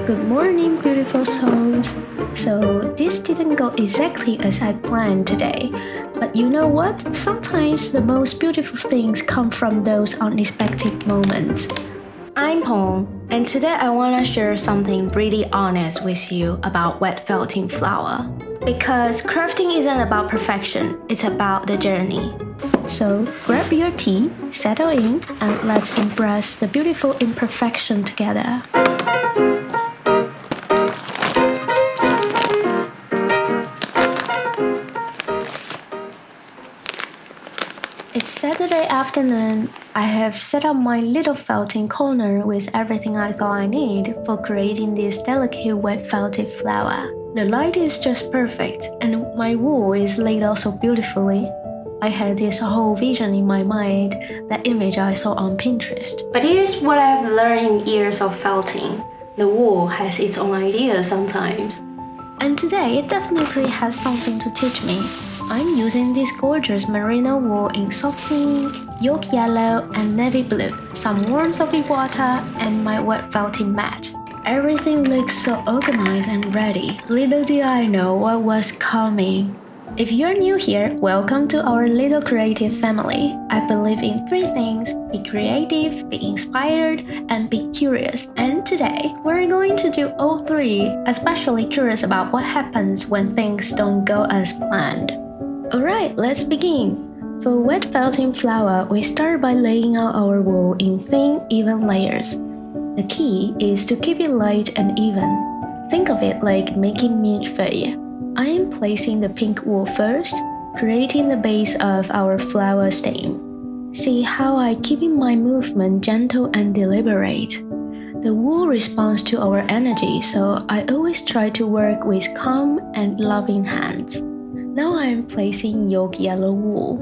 Good morning, beautiful souls. So, this didn't go exactly as I planned today. But you know what? Sometimes the most beautiful things come from those unexpected moments. I'm Hong, and today I want to share something really honest with you about wet felting flower. Because crafting isn't about perfection, it's about the journey. So, grab your tea, settle in, and let's embrace the beautiful imperfection together. It's Saturday afternoon. I have set up my little felting corner with everything I thought I need for creating this delicate wet felted flower. The light is just perfect, and my wool is laid out so beautifully. I had this whole vision in my mind, that image I saw on Pinterest. But here's what I've learned in years of felting. The wool has its own ideas sometimes. And today it definitely has something to teach me. I'm using this gorgeous merino wool in soft pink, yolk yellow, and navy blue, some warm soapy water, and my wet felting mat. Everything looks so organized and ready. Little did I know what was coming. If you're new here, welcome to our little creative family. I believe in three things: be creative, be inspired, and be curious. And today, we're going to do all three, especially curious about what happens when things don't go as planned. Alright, let's begin. For wet felting flower, we start by laying out our wool in thin, even layers. The key is to keep it light and even. Think of it like making millefeuille. I am placing the pink wool first, creating the base of our flower stem. See how I keep my movement gentle and deliberate. The wool responds to our energy, so I always try to work with calm and loving hands. Now I am placing yolk yellow wool,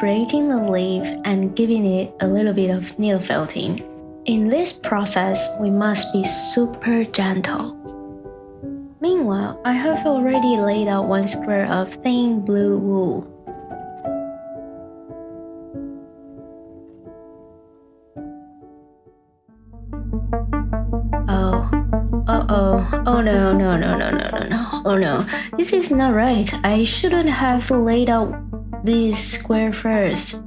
creating a leaf and giving it a little bit of needle felting. In this process, we must be super gentle. Meanwhile, I have already laid out one square of thin blue wool. Oh no. Oh no, this is not right. I shouldn't have laid out this square first.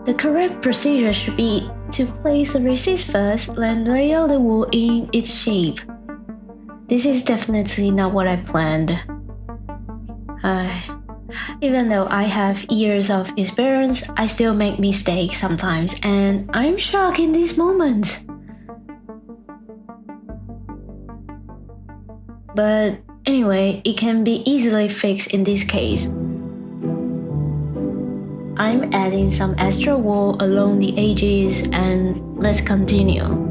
The correct procedure should be to place the recess first, then lay out the wool in its shape. This is definitely not what I planned. Even though I have years of experience, I still make mistakes sometimes, and I'm shocked in these moments. But anyway, it can be easily fixed in this case. I'm adding some extra wool along the edges, and let's continue.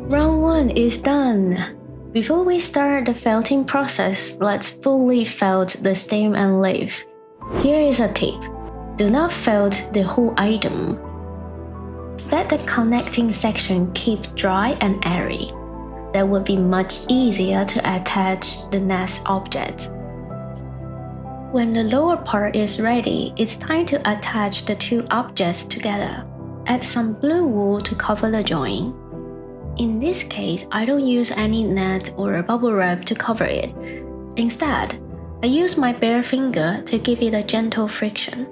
Round 1 is done. Before we start the felting process, let's fully felt the stem and leaf. Here is a tip. Do not felt the whole item. Let the connecting section keep dry and airy. That would be much easier to attach the next object. When the lower part is ready, it's time to attach the two objects together. Add some blue wool to cover the joint. In this case, I don't use any net or bubble wrap to cover it. Instead, I use my bare finger to give it a gentle friction.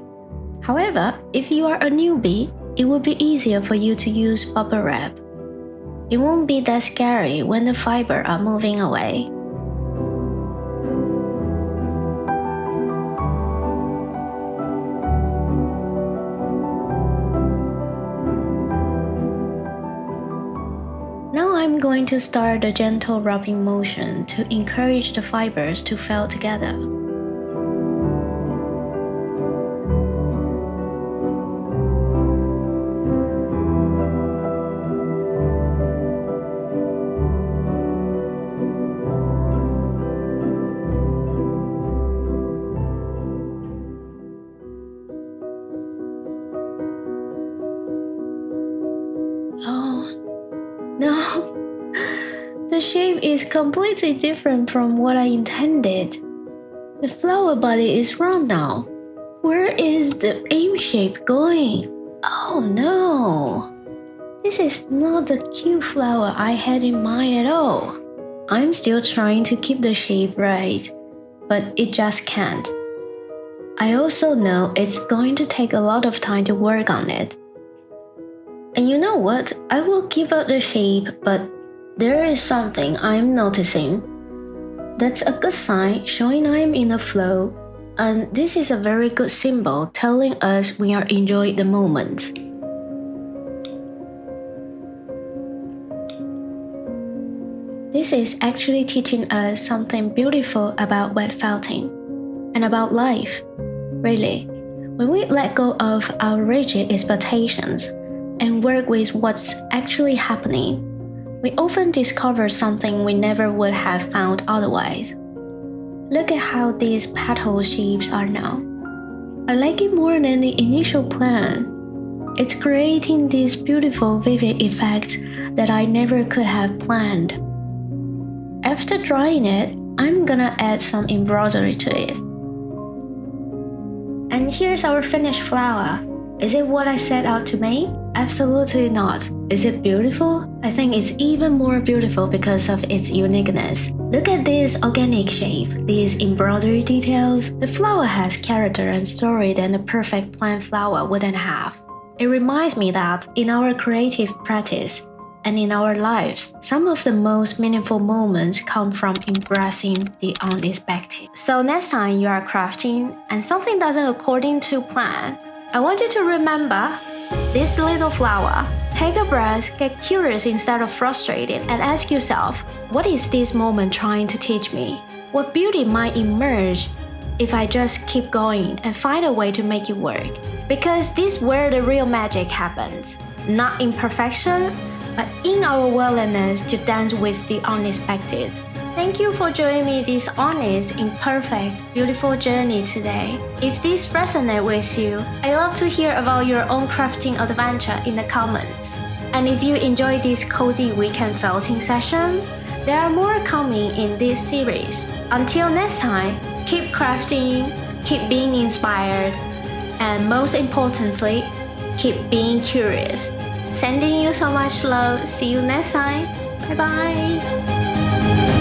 However, if you are a newbie, it would be easier for you to use bubble wrap. It won't be that scary when the fibers are moving away. Now I'm going to start a gentle rubbing motion to encourage the fibers to fell together. No, the shape is completely different from what I intended. The flower body is round now. Where is the aim shape going? Oh no! This is not the cute flower I had in mind at all. I'm still trying to keep the shape right, but it just can't. I also know it's going to take a lot of time to work on it. And you know what? I will give up the shape, but there is something I'm noticing. That's a good sign showing I'm in a flow, and this is a very good symbol telling us we are enjoying the moment. This is actually teaching us something beautiful about wet felting and about life. Really, when we let go of our rigid expectations and work with what's actually happening, we often discover something we never would have found otherwise. Look at how these petal shapes are now. I like it more than the initial plan. It's creating this beautiful vivid effect that I never could have planned. After drying it, I'm gonna add some embroidery to it. And here's our finished flower. Is it what I set out to make? Absolutely not. Is it beautiful? I think it's even more beautiful because of its uniqueness. Look at this organic shape, these embroidery details. The flower has character and story that a perfect plant flower wouldn't have. It reminds me that in our creative practice and in our lives, some of the most meaningful moments come from embracing the unexpected. So next time you are crafting and something doesn't according to plan, I want you to remember this little flower. Take a breath, get curious instead of frustrated, and ask yourself, what is this moment trying to teach me? What beauty might emerge if I just keep going and find a way to make it work? Because this is where the real magic happens. Not in perfection, but in our willingness to dance with the unexpected. Thank you for joining me this honest, imperfect, beautiful journey today. If this resonates with you, I love to hear about your own crafting adventure in the comments. And if you enjoyed this cozy weekend felting session, there are more coming in this series. Until next time, keep crafting, keep being inspired, and most importantly, keep being curious. Sending you so much love. See you next time. Bye bye.